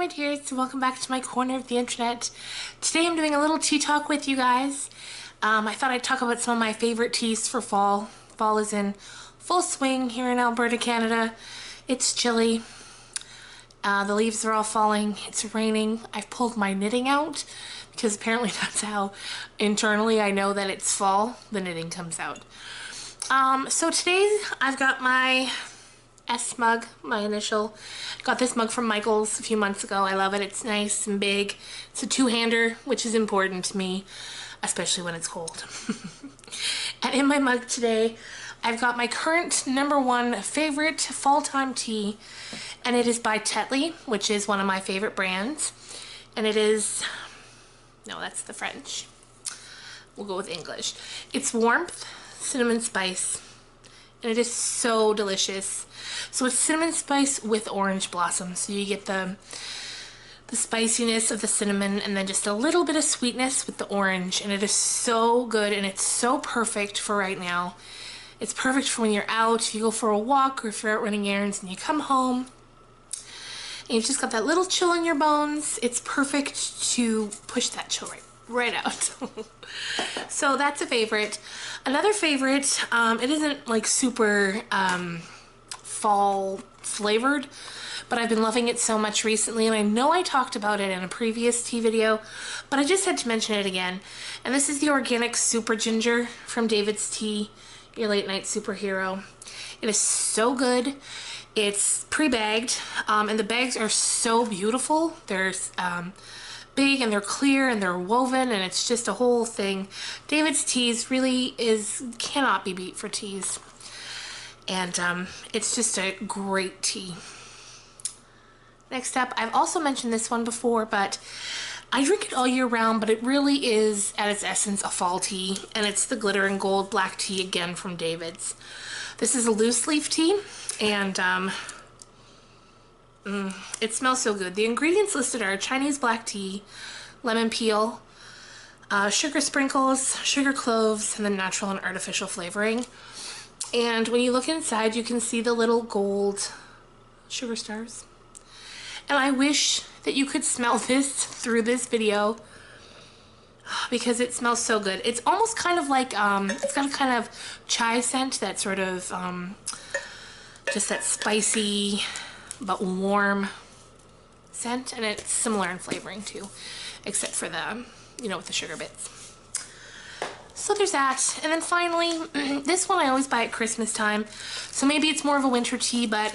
dears, welcome back to my corner of the internet. Today I'm doing a little tea talk with you guys. I thought I'd talk about some of my favorite teas for fall. Fall is in full swing here in Alberta, Canada. It's chilly. The leaves are all falling. It's raining. I've pulled my knitting out because apparently that's how internally I know that it's fall. The knitting comes out. So today I've got my S mug, my initial. Got this mug from Michaels a few months ago. I love it. It's nice and big. It's a two-hander, which is important to me, especially when it's cold. And in my mug today, I've got my current #1 favorite fall time tea, and it is by Tetley, which is one of my favorite brands. And it is, no, that's the French. We'll go with English. It's warmth, cinnamon spice, and it is so delicious. So it's cinnamon spice with orange blossoms. So you get the spiciness of the cinnamon and then just a little bit of sweetness with the orange, and it is so good, and it's so perfect for right now. It's perfect for when you're out, if you go for a walk or if you're out running errands and you come home and you've just got that little chill in your bones. It's perfect to push that chill right out. So that's a favorite. Another favorite, it isn't like super fall flavored, but I've been loving it so much recently, and I know I talked about it in a previous tea video, but I just had to mention it again. And this is the organic super ginger from David's Tea, your late night superhero. It is so good. It's pre-bagged, and the bags are so beautiful. They're big and they're clear and they're woven, and it's just a whole thing. David's Teas really cannot be beat for teas, and it's just a great tea. Next up, I've also mentioned this one before, but I drink it all year round, but it really is at its essence a fall tea, and it's the Glitter and Gold Black Tea, again from David's. This is a loose leaf tea, and it smells so good. The ingredients listed are Chinese black tea, lemon peel, sugar sprinkles, sugar cloves, and then natural and artificial flavoring. And when you look inside, you can see the little gold sugar stars. And I wish that you could smell this through this video because it smells so good. It's almost kind of like, it's got a kind of chai scent, that sort of, just that spicy but warm scent, and it's similar in flavoring too, except for the, with the sugar bits. So there's that. And then finally, this one I always buy at Christmas time, so maybe it's more of a winter tea, but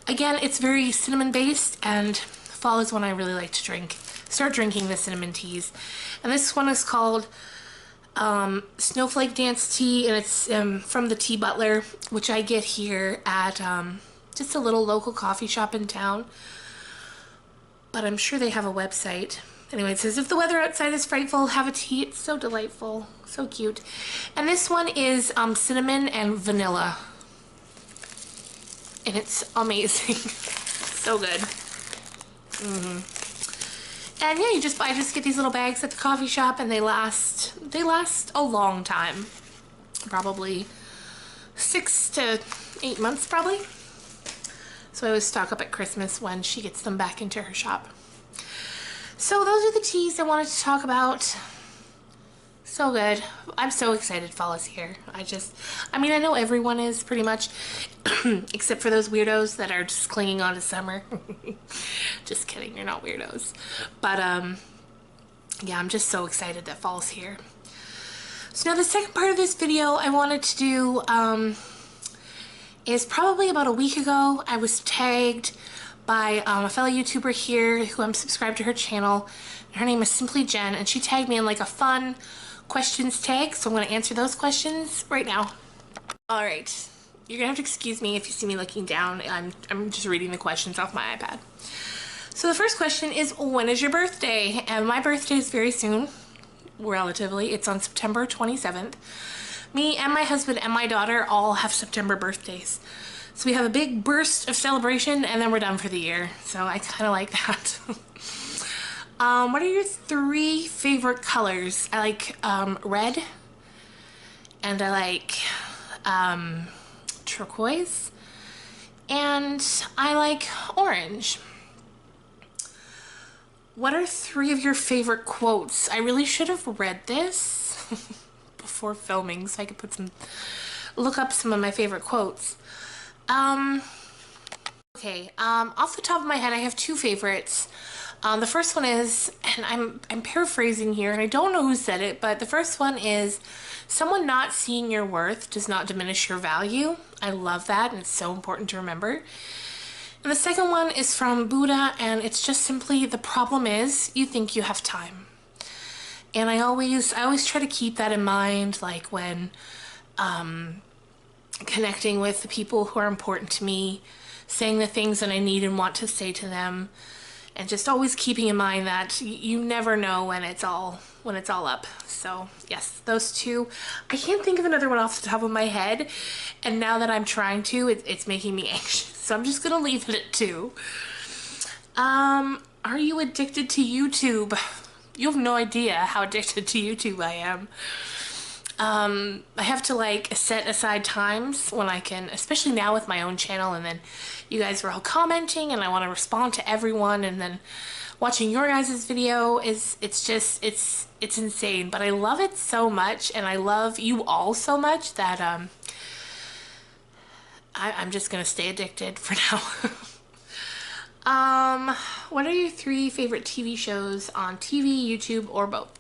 again, it's very cinnamon based, and fall is when I really like to start drinking the cinnamon teas. And this one is called Snowflake Dance Tea, and it's from the Tea Butler, which I get here at just a little local coffee shop in town, but I'm sure they have a website. Anyway, it says, if the weather outside is frightful, have a tea. It's so delightful, so cute. And this one is cinnamon and vanilla, and it's amazing. So good. And yeah, I just get these little bags at the coffee shop, and they last a long time, probably 6 to 8 months probably. So I always stock up at Christmas when she gets them back into her shop. So those are the teas I wanted to talk about. So good. I'm so excited fall is here. I know everyone is pretty much, except for those weirdos that are just clinging on to summer. Just kidding, you're not weirdos. But yeah, I'm just so excited that fall's here. So now the second part of this video I wanted to do is probably about a week ago. I was tagged by a fellow YouTuber here who I'm subscribed to her channel. Her name is Simply Jen, and she tagged me in like a fun questions tag, so I'm going to answer those questions right now. Alright, you're going to have to excuse me if you see me looking down. I'm just reading the questions off my iPad. So the first question is, when is your birthday? And my birthday is very soon, relatively. It's on September 27th. Me and my husband and my daughter all have September birthdays. So we have a big burst of celebration, and then we're done for the year. So I kind of like that. What are your 3 favorite colors? I like red, and I like turquoise, and I like orange. What are 3 of your favorite quotes? I really should have read this before filming so I could look up some of my favorite quotes. Okay, off the top of my head, I have 2 favorites. The first one is, and I'm paraphrasing here, and I don't know who said it, but the first one is, someone not seeing your worth does not diminish your value. I love that, and it's so important to remember. And the second one is from Buddha, and it's just simply, the problem is you think you have time. And I always try to keep that in mind, like when connecting with the people who are important to me, saying the things that I need and want to say to them, and just always keeping in mind that you never know when it's all up. So yes, those 2. I can't think of another one off the top of my head, and now that I'm trying to, it's making me anxious. So I'm just gonna leave it at 2. Are you addicted to YouTube? You have no idea how addicted to YouTube I am. I have to like set aside times when I can, especially now with my own channel, and then you guys are all commenting and I want to respond to everyone, and then watching your guys' video it's insane, but I love it so much, and I love you all so much that I'm just gonna stay addicted for now. What are your 3 favorite TV shows on TV, YouTube, or both?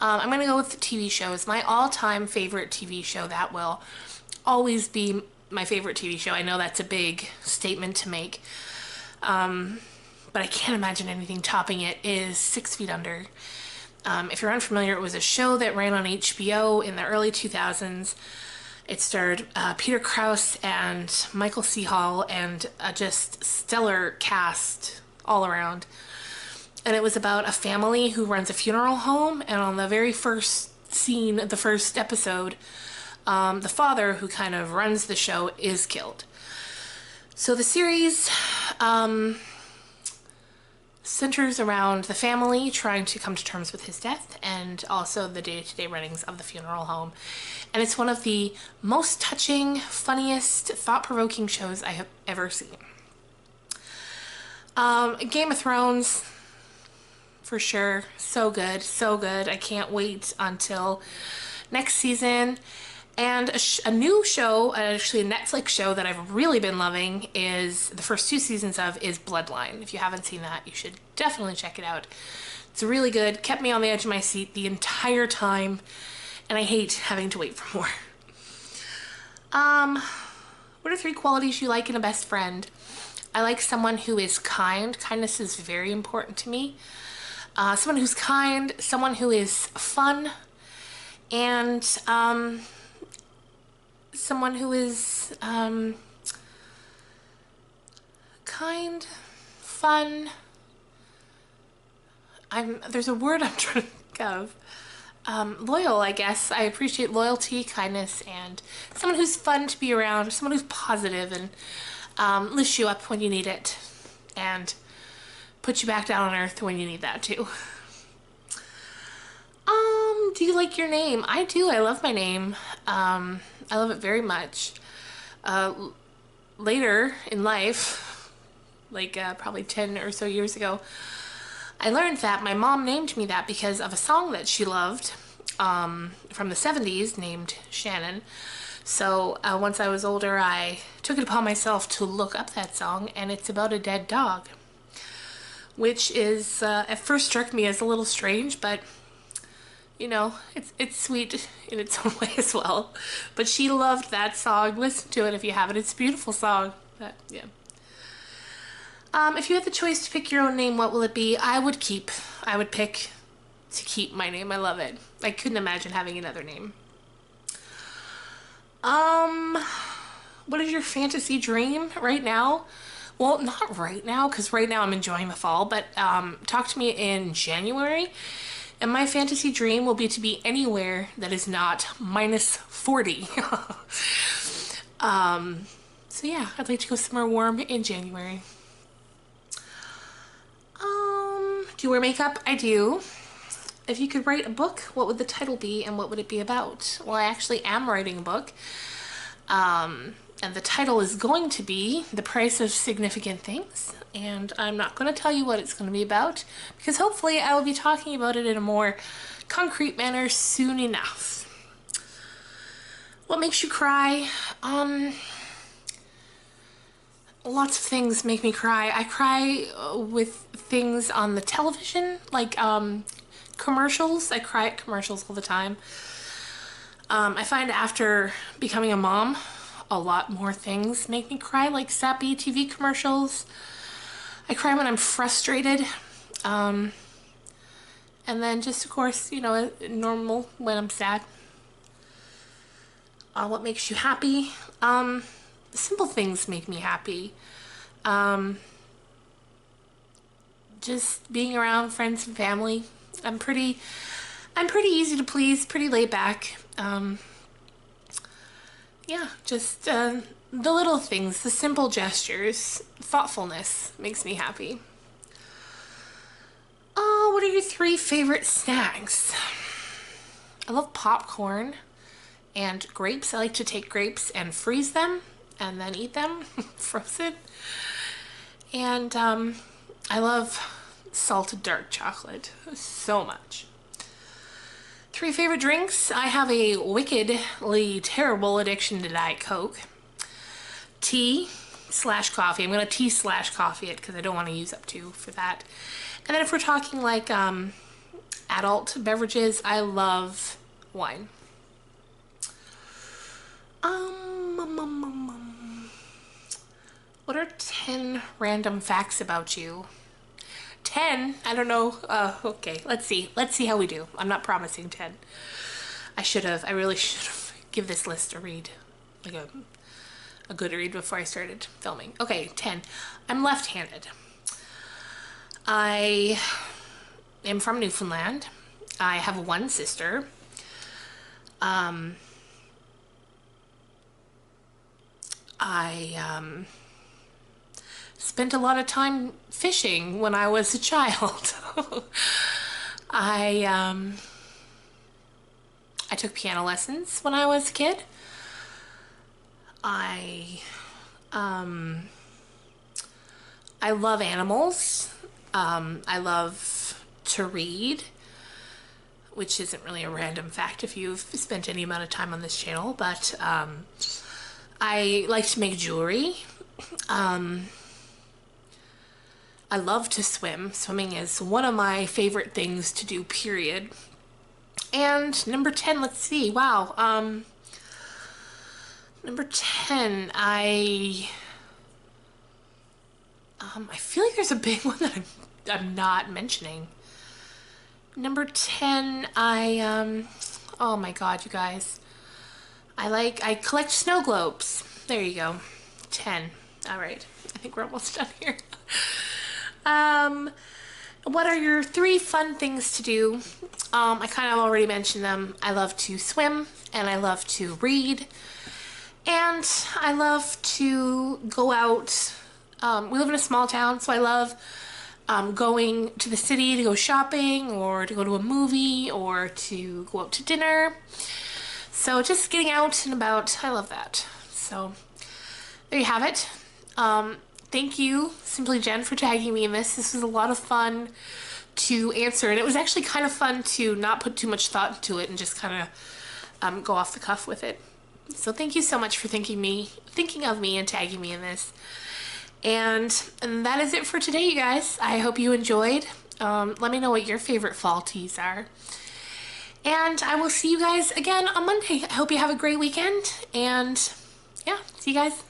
I'm gonna go with the TV shows. My all-time favorite TV show, that will always be my favorite TV show. I know that's a big statement to make, but I can't imagine anything topping it, is 6 Feet Under. If you're unfamiliar, it was a show that ran on HBO in the early 2000s. It starred Peter Krause and Michael C. Hall, and a just stellar cast all around. And it was about a family who runs a funeral home, and on the very first scene, the first episode, the father who kind of runs the show is killed. So the series centers around the family trying to come to terms with his death, and also the day-to-day runnings of the funeral home. And it's one of the most touching, funniest, thought-provoking shows I have ever seen. Game of Thrones, for sure. So good, so good. I can't wait until next season. And a new show, actually a Netflix show that I've really been loving, is the first 2 seasons of, is Bloodline. If you haven't seen that, you should definitely check it out. It's really good. Kept me on the edge of my seat the entire time, and I hate having to wait for more. What are 3 qualities you like in a best friend? I like someone who is kind. Kindness is very important to me. Someone who's kind, someone who is fun, and someone who is kind, fun. There's a word I'm trying to think of. Loyal, I guess. I appreciate loyalty, kindness, and someone who's fun to be around, someone who's positive and lifts you up when you need it, and put you back down on earth when you need that too. Do you like your name? I do. I love my name. I love it very much. Later in life, like probably 10 or so years ago, I learned that my mom named me that because of a song that she loved from the 70s named Shannon. So once I was older, I took it upon myself to look up that song, and it's about a dead dog, which is at first struck me as a little strange, but you know, it's sweet in its own way as well. But she loved that song. Listen to it if you haven't. It's a beautiful song. But yeah. If you had the choice to pick your own name, what will it be? I would pick to keep my name. I love it. I couldn't imagine having another name. What is your fantasy dream right now? Well, not right now, because right now I'm enjoying the fall, but talk to me in January, and my fantasy dream will be to be anywhere that is not minus 40. So yeah, I'd like to go somewhere warm in January. Do you wear makeup? I do. If you could write a book, what would the title be and what would it be about? Well, I actually am writing a book. And the title is going to be The Price of Significant Things. And I'm not going to tell you what it's going to be about, because hopefully I will be talking about it in a more concrete manner soon enough. What makes you cry? Lots of things make me cry. I cry with things on the television, like commercials. I cry at commercials all the time. I find after becoming a mom, a lot more things make me cry, like sappy TV commercials. I cry when I'm frustrated. And then just, of course, you know, normal when I'm sad. What makes you happy? Simple things make me happy. Just being around friends and family. I'm pretty easy to please, pretty laid back. Yeah, just the little things, the simple gestures, thoughtfulness makes me happy. What are your 3 favorite snacks? I love popcorn and grapes. I like to take grapes and freeze them and then eat them frozen. And I love salted dark chocolate so much. 3 favorite drinks. I have a wickedly terrible addiction to Diet Coke. Tea/coffee. I'm going to tea/coffee it because I don't want to use up 2 for that. And then if we're talking like adult beverages, I love wine. What are 10 random facts about you? 10? I don't know. Okay, let's see. Let's see how we do. I'm not promising 10. I really should have give this list a read. Like a good read before I started filming. Okay, 10. I'm left-handed. I am from Newfoundland. I have 1 sister. I spent a lot of time fishing when I was a child. I took piano lessons when I was a kid. I love animals. I love to read, which isn't really a random fact if you've spent any amount of time on this channel, but I like to make jewelry. I love to swim. Swimming is one of my favorite things to do, period. And number 10, let's see. Wow. Number 10, I feel like there's a big one that I'm not mentioning. Number 10, oh my god, you guys. I collect snow globes. There you go. 10. All right. I think we're almost done here. What are your 3 fun things to do? I kind of already mentioned them. I love to swim, and I love to read, and I love to go out. We live in a small town, so I love going to the city to go shopping, or to go to a movie, or to go out to dinner. So just getting out and about, I love that. So there you have it. Thank you, Simply Jen, for tagging me in this. This was a lot of fun to answer, and it was actually kind of fun to not put too much thought into it and just kind of go off the cuff with it. So thank you so much for thinking of me and tagging me in this. And that is it for today, you guys. I hope you enjoyed. Let me know what your favorite fall teas are. And I will see you guys again on Monday. I hope you have a great weekend, and yeah, see you guys.